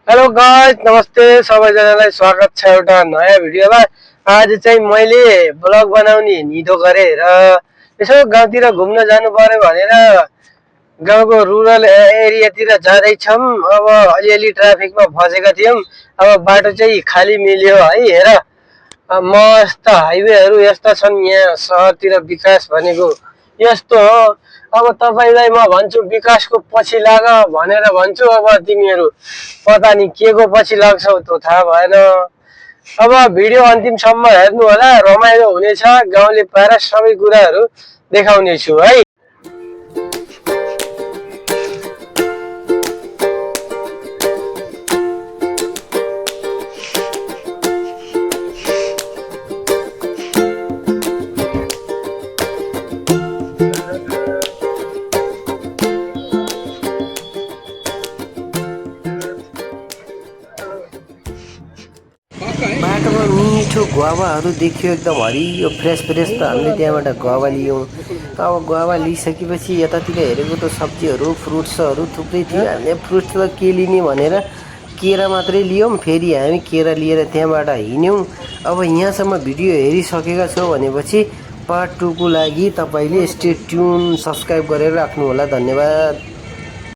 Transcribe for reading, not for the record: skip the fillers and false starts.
Hello guys, नमस्ते सबैजनालाई स्वागत छ एउटा नयाँ भिडियोमा। आज चाहिँ मैले ब्लग बनाउने निधो गरेँ र यसो गाउँतिर घुम्न जानु पर्यो भनेर गाउँको रुरल एरियातिर जाँदैछौँ। अब अलिअलि ट्राफिकमा फसेका थियौँ। अब बाटो चाहिँ खाली मिल्यो है। हेर, मस्त हाइवेहरू यस्ता छन् यहाँ। सहरतिर विकास भनेको यस्तो हो। अब तपाईँलाई म भन्छु विकासको पछि लाग भनेर भन्छु। अब तिमीहरू पता नि के को पछि लाग्छौ त्यो थाहा भएन। अब भिडियो अन्तिमसम्म हेर्नु होला, रमाइलो हुनेछ। गाउँले पारा सबै कुराहरू देखाउने छु है। बाटोमा मिठो गुवाबाहरू देखियो, एकदम हरियो फ्रेस फ्रेस। त हामीले त्यहाँबाट गुवा लियौँ। त अब गुवा लिइसकेपछि यतातिर हेरेको त सब्जीहरू फ्रुट्सहरू थुप्रै थियो। हामीले फ्रुट्स त के लिने भनेर केरा मात्रै लियौँ। फेरि हामी केरा लिएर त्यहाँबाट हिँड्यौँ। अब यहाँसम्म भिडियो हेरिसकेका छौँ भनेपछि पार्ट 2 को लागि तपाईँले स्टे ट्युन सब्सक्राइब गरेर राख्नु होला। धन्यवाद।